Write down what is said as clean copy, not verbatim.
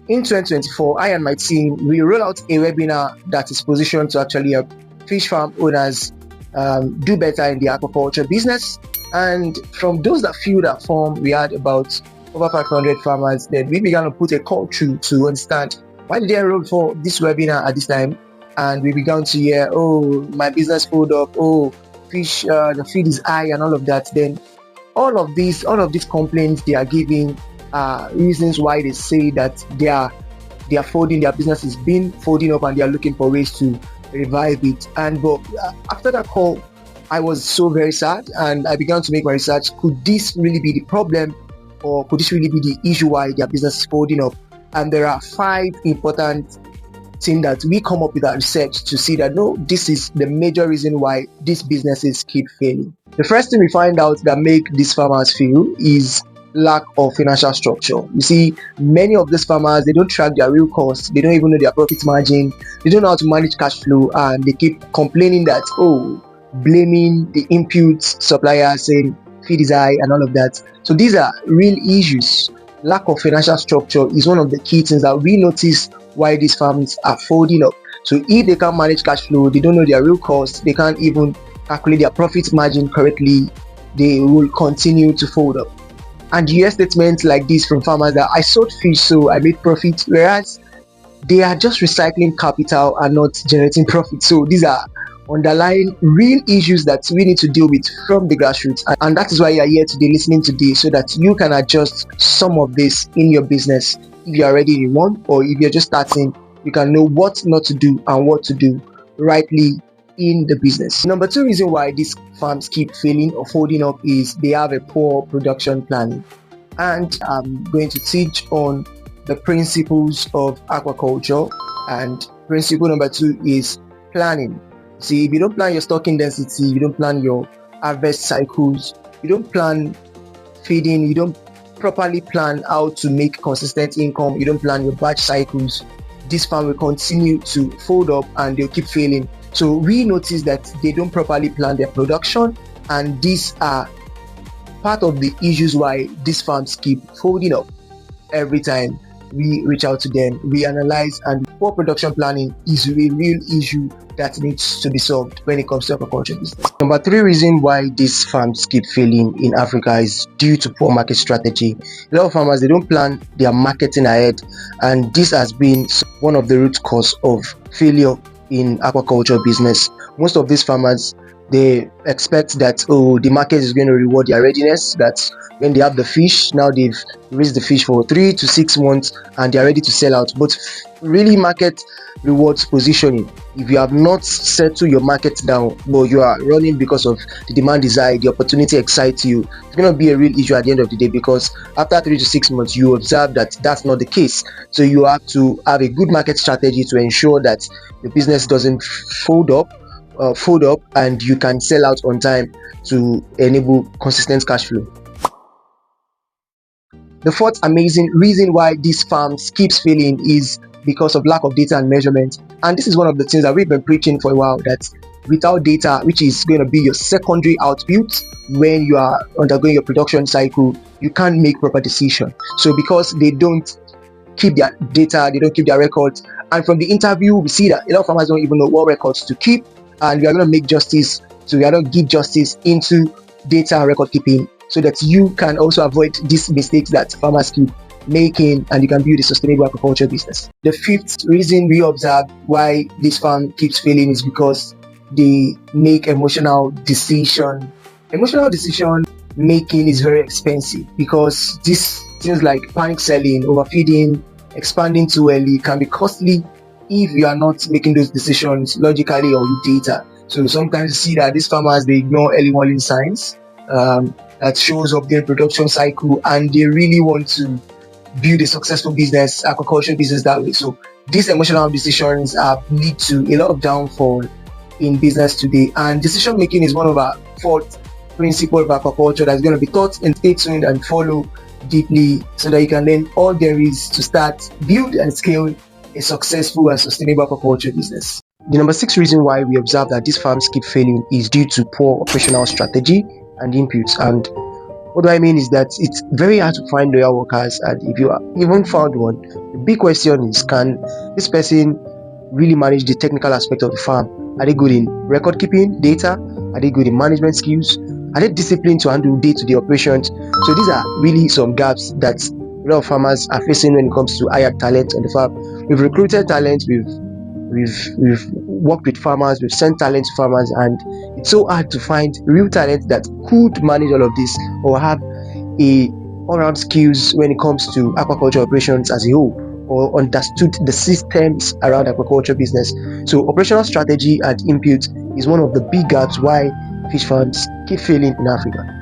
In 2024, I and my team, we roll out a webinar that is positioned to actually help fish farm owners do better in the aquaculture business. And from those that filled that form, we had about over 500 farmers. Then we began to put a call through to understand why did they enroll for this webinar at this time. And we began to hear, oh, my business pulled up, oh, fish, the feed is high and all of that. Then all of these complaints they are giving reasons why they say that they are folding, their business is being folding up, and they are looking for ways to revive it. And but after that call, I was so very sad, and I began to make my research. Could this really be the problem, or could this really be the issue why their business is folding up? And there are 5 important things that we come up with our research to see that no, this is the major reason why these businesses keep failing. The first thing we find out that make these farmers fail is lack of financial structure. You see, many of these farmers, they don't track their real costs, they don't even know their profit margin, they don't know how to manage cash flow, and they keep complaining that, oh, blaming the input suppliers, saying feed is high and all of that. So these are real issues. Lack of financial structure is one of the key things that we notice why these farms are folding up. So if they can't manage cash flow, they don't know their real costs, they can't even calculate their profit margin correctly, they will continue to fold up. And you hear statements like this from farmers that I sold fish so I made profit, whereas they are just recycling capital and not generating profit. So these are underlying real issues that we need to deal with from the grassroots, and that is why you are here today listening today, so that you can adjust some of this in your business. If you are already in one, or if you're just starting, you can know what not to do and what to do rightly in the business. Number 2 reason why these farms keep failing or folding up is they have a poor production planning. And I'm going to teach on the principles of aquaculture, and principle number 2 is planning. See, if you don't plan your stocking density, you don't plan your harvest cycles, you don't plan feeding, you don't properly plan how to make consistent income, you don't plan your batch cycles, this farm will continue to fold up and they'll keep failing. So we notice that they don't properly plan their production, and these are part of the issues why these farms keep folding up. Every time we reach out to them, we analyze, and poor production planning is a real issue that needs to be solved when it comes to aquaculture business. Number 3 reason why these farms keep failing in Africa is due to poor market strategy. A lot of farmers, they don't plan their marketing ahead, and this has been one of the root cause of failure in aquaculture business. Most of these farmers, they expect that, oh, the market is going to reward their readiness, that when they have the fish, now they've raised the fish for 3 to 6 months and they're ready to sell out. But really, market rewards positioning. If you have not settled your market down, but you are running because of the demand is high, the opportunity excites you, it's going to be a real issue at the end of the day, because after 3 to 6 months, you observe that that's not the case. So you have to have a good market strategy to ensure that your business doesn't fold up, and you can sell out on time to enable consistent cash flow. The 4th amazing reason why these farms keeps failing is because of lack of data and measurement. And this is one of the things that we've been preaching for a while, that without data, which is going to be your secondary output when you are undergoing your production cycle, you can't make proper decision. So because they don't keep their data, they don't keep their records, and from the interview we see that a lot of farmers don't even know what records to keep, and we are going to make justice, so we are going to give justice into data and record keeping, so that you can also avoid these mistakes that farmers keep making, and you can build a sustainable aquaculture business. The 5th reason we observe why this farm keeps failing is because they make emotional decision. Emotional decision making is very expensive, because these things like panic selling, overfeeding, expanding too early can be costly if you are not making those decisions logically or with data. So sometimes you see that these farmers, they ignore early warning signs that shows up their production cycle, and they really want to build a successful business, aquaculture business, that way. So these emotional decisions lead to a lot of downfall in business today, and decision making is one of our 4th principle of aquaculture that's going to be taught, and stay tuned and follow deeply, so that you can learn all there is to start, build and scale a successful and sustainable aquaculture business. The number 6 reason why we observe that these farms keep failing is due to poor operational strategy and inputs. And what do I mean is that it's very hard to find loyal workers, and if you even found one, the big question is, can this person really manage the technical aspect of the farm? Are they good in record keeping data? Are they good in management skills? Are they disciplined to handle day-to-day operations? So these are really some gaps that a lot of farmers are facing when it comes to hired talent on the farm. We've recruited talent, we've worked with farmers, we've sent talent to farmers, and it's so hard to find real talent that could manage all of this or have a all-round skills when it comes to aquaculture operations as a whole, or understood the systems around aquaculture business. So operational strategy and input is one of the big gaps why fish farms keep failing in Africa.